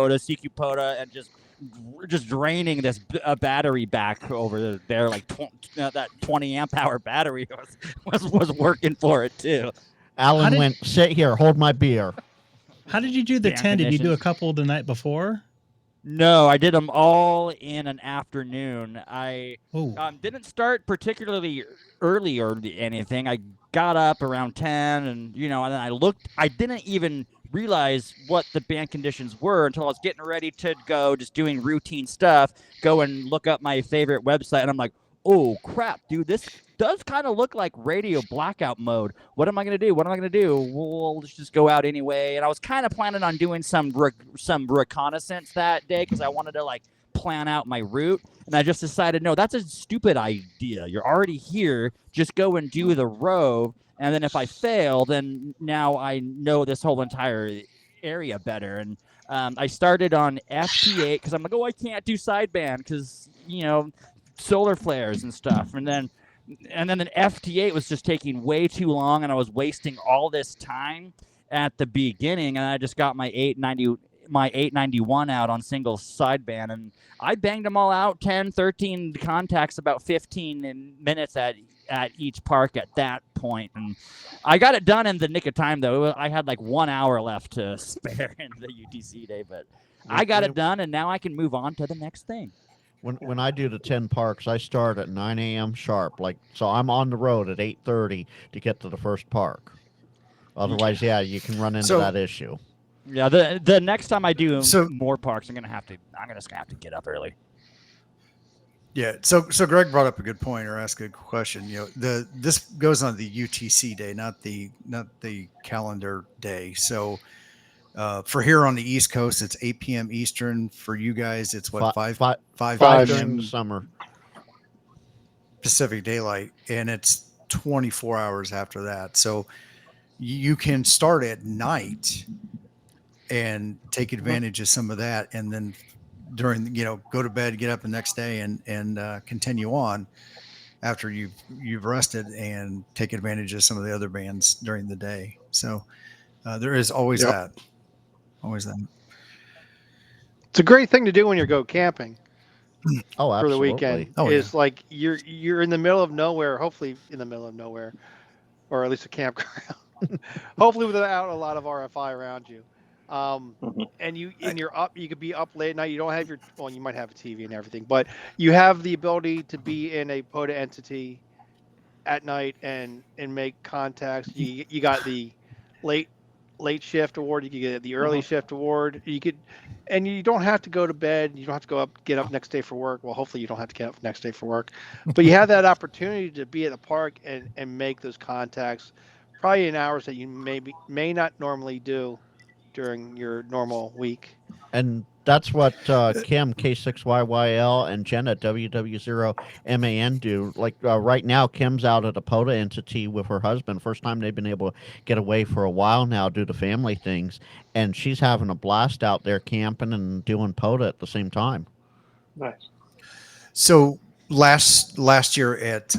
POTA, and just draining this battery back over there, like that 20 amp hour battery was working for it too. Alan went, sit here, hold my beer. How did you do the Fan 10? Did you do a conditions. couple the night before? No, I did them all in an afternoon. I Oh, didn't start particularly early or anything. I got up around 10 and then I looked. I didn't even realize what the band conditions were until I was getting ready to go, just doing routine stuff, go and look up my favorite website. And I'm like, oh, crap, dude, this does kind of look like radio blackout mode. What am I going to do? Well, let's just go out anyway. And I was kind of planning on doing some reconnaissance that day because I wanted to plan out my route. And I just decided, no, that's a stupid idea. You're already here. Just go and do the rove. And then if I fail, then now I know this whole entire area better. And I started on FT8 because I'm like, oh, I can't do sideband because, solar flares and stuff. And then FT8 was just taking way too long, and I was wasting all this time at the beginning. And I just got my 891 out on single sideband, and I banged them all out, 10, 13 contacts, about 15 minutes at each park at that point. And I got it done in the nick of time, though. I had 1 hour left to spare in the UTC day, but I got it done, and now I can move on to the next thing. When I do the 10 parks, I start at 9 a.m. sharp. So I'm on the road at 8:30 to get to the first park. Otherwise, yeah, you can run into that issue. Yeah, the next time I do So- more parks, I'm just gonna have to get up early. Yeah. So Greg brought up a good point or asked a good question. This goes on the UTC day, not the calendar day. So for here on the East Coast, it's 8 p.m. Eastern. For you guys, it's what, 5 during p.m. the summer. Pacific Daylight, and it's 24 hours after that. So you can start at night and take advantage of some of that, and then during go to bed, get up the next day, and continue on after you've rested and take advantage of some of the other bands during the day. So there is always that. Always that. It's a great thing to do when you go camping Oh, for absolutely. the weekend. Oh, It's like you're in the middle of nowhere, hopefully in the middle of nowhere, or at least a campground. Hopefully without a lot of RFI around you. And you're up. You could be up late at night. You don't have you might have a TV and everything, but you have the ability to be in a POTA entity at night and make contacts. You got the late shift award. You could get the early shift award. And you don't have to go to bed. You don't have to get up next day for work. Well, hopefully you don't have to get up next day for work, but you have that opportunity to be at the park and make those contacts, probably in hours that you may not normally do during your normal week. And that's what Kim, K6YYL, and Jenna, WW0MAN do. Right now, Kim's out at a POTA entity with her husband. First time they've been able to get away for a while now due to family things. And she's having a blast out there camping and doing POTA at the same time. Nice. So last year at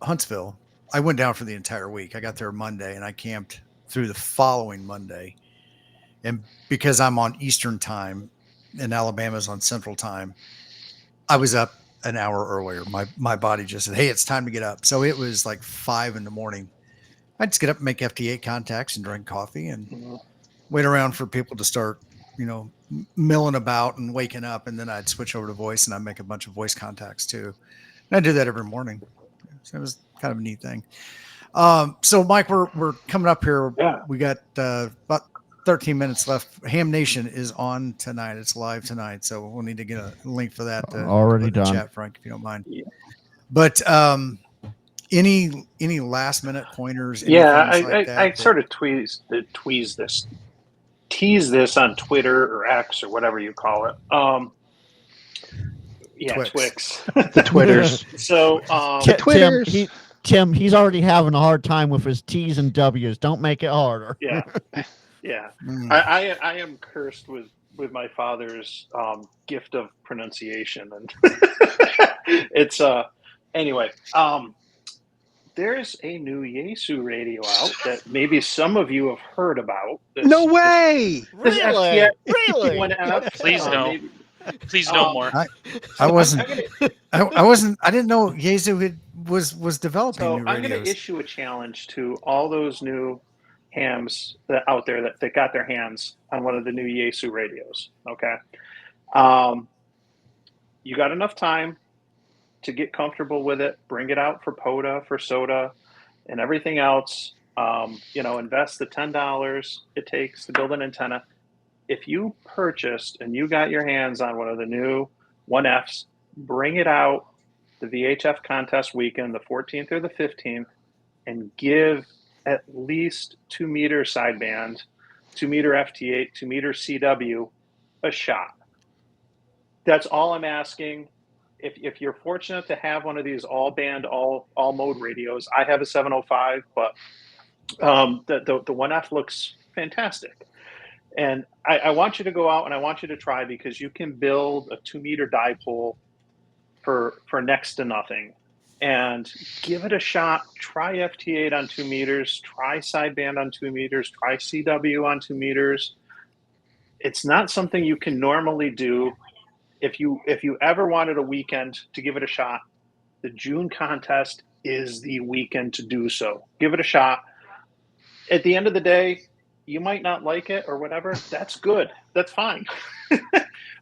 Huntsville, I went down for the entire week. I got there Monday, and I camped through the following Monday. And because I'm on Eastern time and Alabama's on Central time, I was up an hour earlier. My body just said, "Hey, it's time to get up." So it was like 5 a.m. I'd just get up and make FT8 contacts and drink coffee and wait around for people to start, milling about and waking up. And then I'd switch over to voice and I'd make a bunch of voice contacts too. And I do that every morning. So it was kind of a neat thing. So Mike, we're coming up here. Yeah. We got about 13 minutes left. Ham Nation is on tonight. It's live tonight. So we'll need to get a link for that. Already put in the done. chat, Frank, if you don't mind. Yeah. But any last minute pointers? Yeah, like that I sort of tease this on Twitter or X or whatever you call it. Twix. The Twitters. So The Twitters. Tim, he's already having a hard time with his T's and W's. Don't make it harder. Yeah. I am cursed with my father's gift of pronunciation, and it's anyway. There's a new Yaesu radio out that maybe some of you have heard about. No way! Really? Please no. Please no more. I wasn't. I didn't know Yaesu was developing So new I'm going radios. to issue a challenge to all those new hams out there that got their hands on one of the new Yaesu radios. Okay, you got enough time to get comfortable with it. Bring it out for POTA, for SOTA, and everything else. Invest the $10 it takes to build an antenna. If you purchased and you got your hands on one of the new 1Fs, bring it out the VHF contest weekend, the 14th or the 15th, and give at least 2 meter sideband, 2 meter FT8, 2 meter CW a shot. That's all I'm asking. If you're fortunate to have one of these all band, all mode radios, I have a 705, but the 1F looks fantastic. And I want you to go out and I want you to try, because you can build a 2 meter dipole for next to nothing, and give it a shot. Try FT8 on 2 meters, try sideband on 2 meters, try CW on 2 meters. It's not something you can normally do. If you ever wanted a weekend to give it a shot, the June contest is the weekend to do so. Give it a shot. At the end of the day, you might not like it or whatever. That's good. That's fine.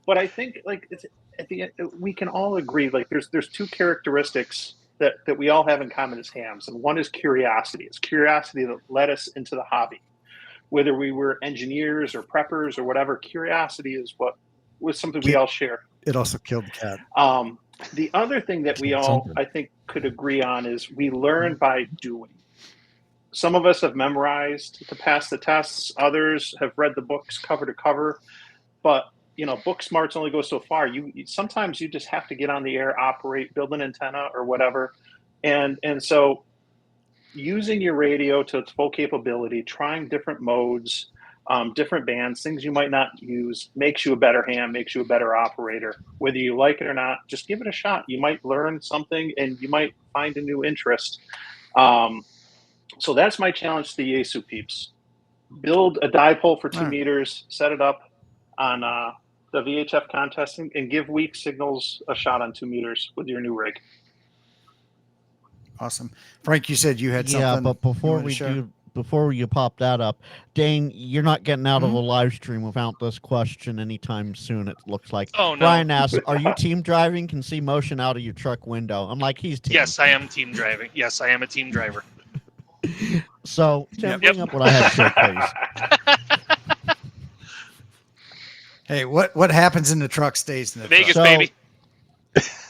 But I think it's at the end, we can all agree there's 2 characteristics that we all have in common as hams, and one is curiosity. It's curiosity that led us into the hobby, whether we were engineers or preppers or whatever. Curiosity is what was something we all share. It also killed the cat. The other thing that we all, I think, could agree on is we learn by doing. Some of us have memorized to pass the tests. Others have read the books cover to cover. But, book smarts only go so far. Sometimes you just have to get on the air, operate, build an antenna or whatever. And so using your radio to its full capability, trying different modes, different bands, things you might not use, makes you a better ham, makes you a better operator. Whether you like it or not, just give it a shot. You might learn something and you might find a new interest. So that's my challenge to the Yaesu peeps. Build a dipole for 2 meters, set it up on the VHF contest, and give weak signals a shot on 2 meters with your new rig. Awesome. Frank, you said you had something. Yeah, but before you pop that up, Dane, you're not getting out of the live stream without this question anytime soon, it looks like. Oh, no. Brian asks, are you team driving? Can see motion out of your truck window. I'm like, he's team. Yes, I am team driving. Yes, I am a team driver. So, Tim, bring up what I have to say, please. Hey, what happens in the truck stays in the Vegas, truck. baby.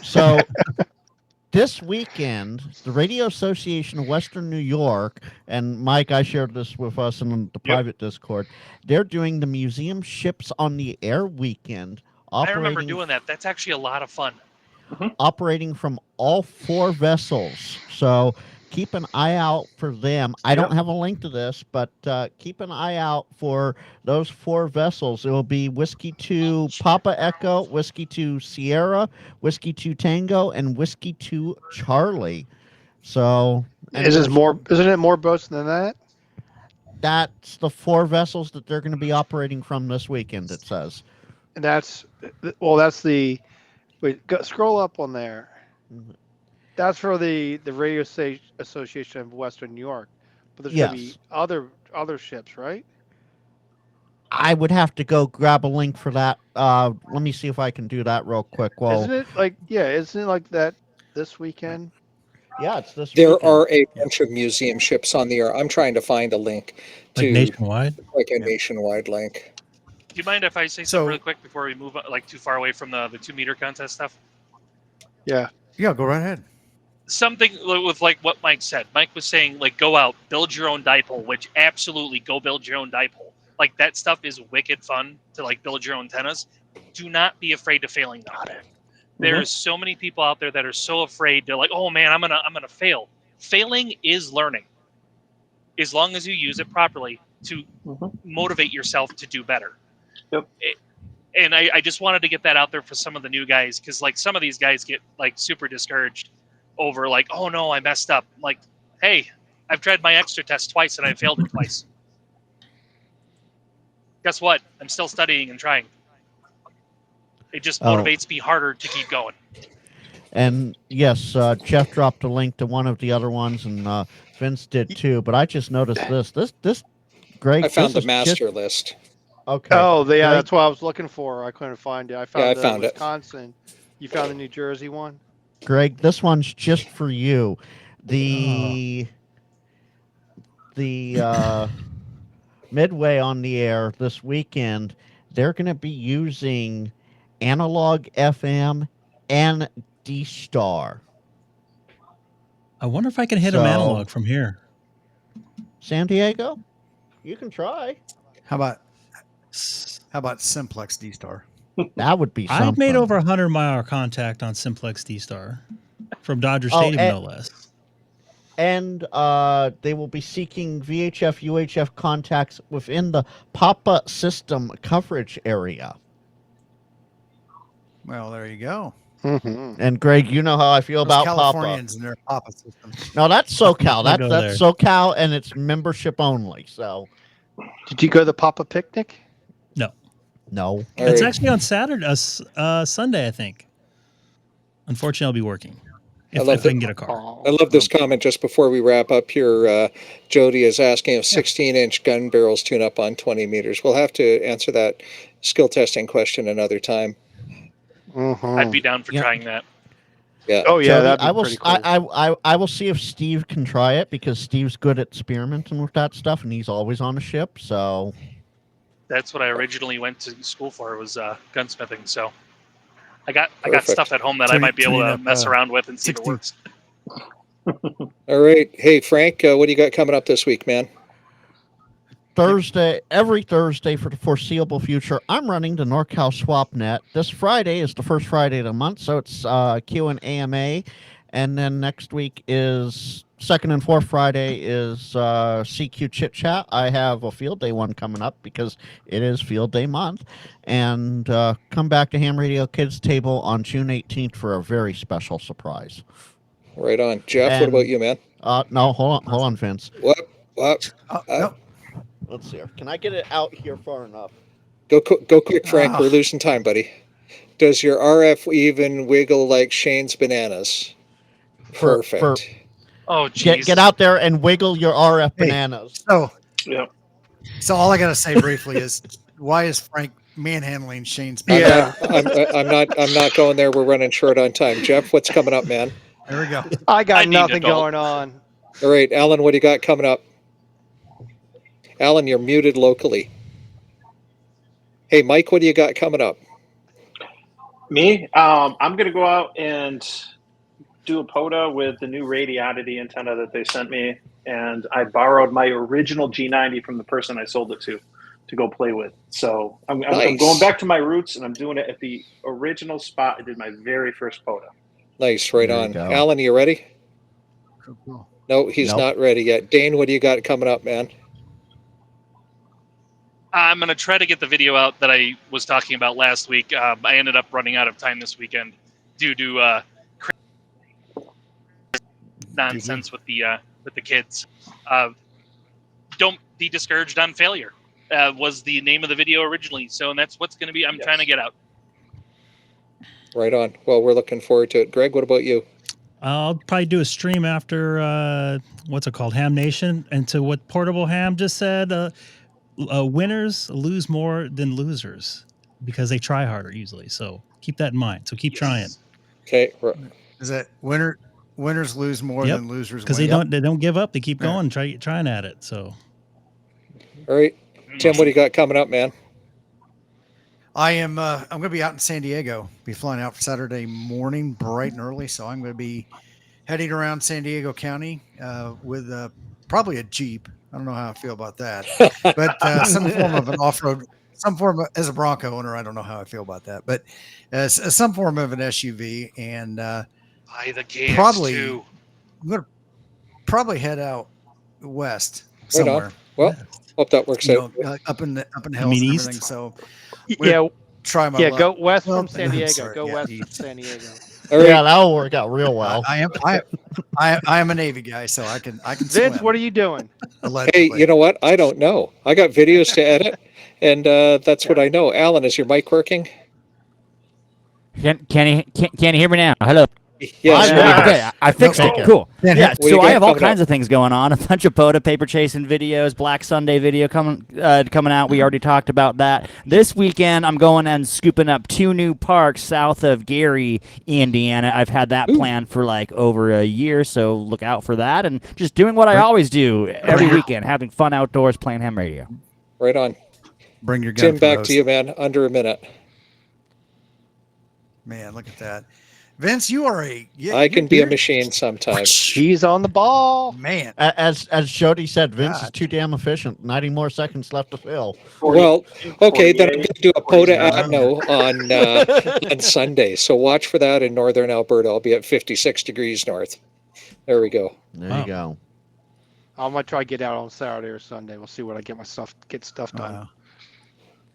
So, this weekend, the Radio Association of Western New York, and Mike, I shared this with us in the private Discord, they're doing the Museum Ships on the Air weekend. I remember doing that. That's actually a lot of fun. Operating from all 4 vessels. So keep an eye out for them. I don't have a link to this, but keep an eye out for those 4 vessels. It will be Whiskey 2 Papa Echo, Whiskey 2 Sierra, Whiskey 2 Tango, and Whiskey 2 Charlie. So Isn't it more boats than that? That's the 4 vessels that they're going to be operating from this weekend, it says. And that's the Wait, scroll up on there. Mhm. That's for the Radio Association of Western New York, but there's gonna be Yes. other ships, right? I would have to go grab a link for that. Let me see if I can do that real quick. Well, Isn't it like that this weekend? yeah, it's this There weekend. are a bunch of museum ships on the air. I'm trying to find a link Like to nationwide. like a nationwide link. Do you mind if I say So- something really quick before we move like too far away from the 2-meter contest stuff? Yeah. Yeah, go right ahead. Something with like what Mike said. Mike was saying like go out, build your own dipole, which absolutely go build your own dipole. Like that stuff is wicked fun to like build your own antennas. Do not be afraid of failing though. There's so many people out there that are so afraid. They're like, oh man, I'm gonna fail. Failing is learning. As long as you use it properly to motivate yourself to do better. Yep. And I just wanted to get that out there for some of the new guys, because like some of these guys get like super discouraged over like, oh no, I messed up. I'm like, hey, I've tried my extra test twice and I failed it twice. Guess what? I'm still studying and trying. It just motivates me harder to keep going. And yes, Jeff dropped a link to one of the other ones, and Vince did too. But I just noticed this Greg. I found this the is just- master list. Okay. Oh, yeah, Greg, that's what I was looking for. I couldn't find it. I found I the found it. Wisconsin. You found the New Jersey one? Greg, this one's just for you. The Midway on the air this weekend, they're going to be using analog FM and D-Star. I wonder if I can hit them analog from here. San Diego? You can try. How about Simplex D-Star? That would be something. I've made over 100-mile contact on Simplex D-Star from Dodger Stadium, no less. And they will be seeking VHF, UHF contacts within the Papa system coverage area. Well, there you go. Mm-hmm. And Greg, you know how I feel Those about Californians and their Papa system. Papa. No, that's SoCal. I'll go That's there. SoCal, and it's membership only. So Did you go to the Papa picnic? no. All It's right. actually on Saturday, Sunday, I think. Unfortunately, I'll be working if I can get a car. Oh, I love this comment just before we wrap up here. Jody is asking if 16-inch gun barrels tune up on 20 meters. We'll have to answer that skill testing question another time. I'd be down for Yeah. trying that. Yeah. Oh yeah, Jody, that'd be I will. pretty cool. I will see if Steve can try it, because Steve's good at experimenting with that stuff, and he's always on a ship. So That's what I originally went to school for, was gunsmithing. So I got Perfect. stuff at home that I might be able to mess around with and see if it 60. works. All right. Hey, Frank, what do you got coming up this week, man? every Thursday for the foreseeable future, I'm running the NorCal SwapNet. This Friday is the first Friday of the month, so it's Q and AMA, and then next week is second and fourth Friday is CQ Chit Chat. I have a field day one coming up because it is field day month, and come back to Ham Radio Kids Table on June 18th for a very special surprise. Right on. Jeff, what And- about you, man? No, hold on, Vince. What? No. Let's see here. Can I get it out here far enough? Go quick, Frank. Ah. We're losing time, buddy. Does your RF even wiggle like Shane's bananas? Perfect. Oh, geez. Get out there and wiggle your RF Hey. bananas. Yeah. So all I got to say briefly is, why is Frank manhandling Shane's? Yeah. I'm not going there. We're running short on time. Jeff, what's coming up, man? There we go. I got I need an nothing adult. going on. All right, Alan, what do you got coming up? Alan, you're muted locally. Hey, Mike, what do you got coming up? Me? I'm going to go out and do a POTA with the new radiodity antenna that they sent me. And I borrowed my original G90 from the person I sold it to go play with. So I'm Nice. going back to my roots, and I'm doing it at the original spot I did my very first POTA. Nice, right There you on. go. Alan, you ready? Cool. No, he's Nope. not ready yet. Dane, what do you got coming up, man? I'm going to try to get the video out that I was talking about last week. I ended up running out of time this weekend due to nonsense with the kids. Don't be discouraged on failure was the name of the video originally. So, and that's what's going to be, I'm trying to get out. Right on. Well, we're looking forward to it. Greg, what about you? I'll probably do a stream after what's it called, Ham Nation, and to what Portable Ham just said. Winners lose more than losers because they try harder usually. So keep that in mind. So keep trying. Okay. Is that winners lose more Yep. than losers Because win? they don't give up. They keep going, trying at it. So. All right, Tim, what do you got coming up, man? I'm going to be out in San Diego. Be flying out for Saturday morning, bright and early. So I'm going to be heading around San Diego County with probably a Jeep. I don't know how I feel about that, but some form of an off-road, as a Bronco owner, I don't know how I feel about that, but some form of an SUV, and Buy the KX2. I'm going to probably head out west Right somewhere. on. Well, hope that works out. Up in the hills and east? everything. So Yeah, try my luck. go west Well, from San Diego. sorry, Go yeah, west east. from San Diego. All right. Yeah, that'll work out real well. I am a Navy guy, so I can Vince, swim. what are you doing? Hey, Allegedly. you know what? I don't know. I got videos to edit, and that's what I know. Alan, is your mic working? Can you hear me now? Hello. Yes. I'm very back. good. Okay, I fixed Nope. it. Cool. Can't Yeah, hear- What do you so I got have all coming up? kinds of things going on. A bunch of POTA paper chasing videos, Black Sunday video coming out. We already talked about that. This weekend, I'm going and scooping up 2 new parks south of Gary, Indiana. I've had that planned for like over a year, so look out for that. And just doing what I always do every weekend, having fun outdoors, playing ham radio. Right on. Bring your gun. Tim, for back those. to you, man. Under a minute. Man, look at that. Vince, you are I can be a machine sometimes. He's on the ball. man. As Jody said, Vince is God. too damn efficient. 90 more seconds left to fill. Well, okay, then I'm going to do a POTA 49. Adno on Sunday. So watch for that in northern Alberta. I'll be at 56 degrees north. There we go. There you go. I'm gonna try to get out on Saturday or Sunday. We'll see what I get stuff done. Wow.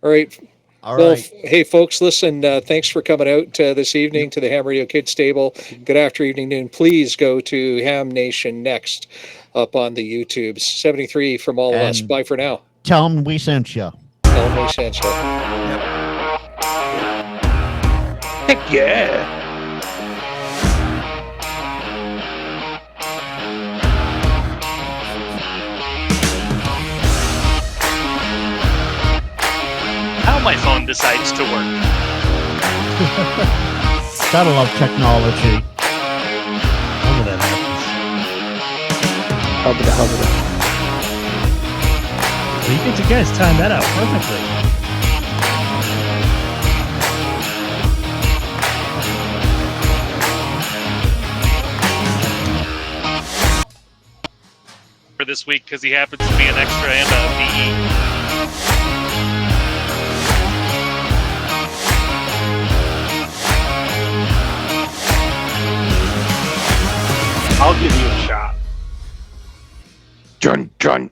All right. All Well, right. hey, folks, listen, thanks for coming out this evening to the Ham Radio Kids table. Good afternoon. Please go to Ham Nation Next up on the YouTubes. 73 from all of us. And- Bye for now. Tell them we sent you. Tell them we sent you. Heck yeah. How my phone decides to work. Gotta love technology. However that happens. Well, you guys timed that out perfectly. For this week because he happens to be an extra and a PE. I'll give you a shot. Dun dun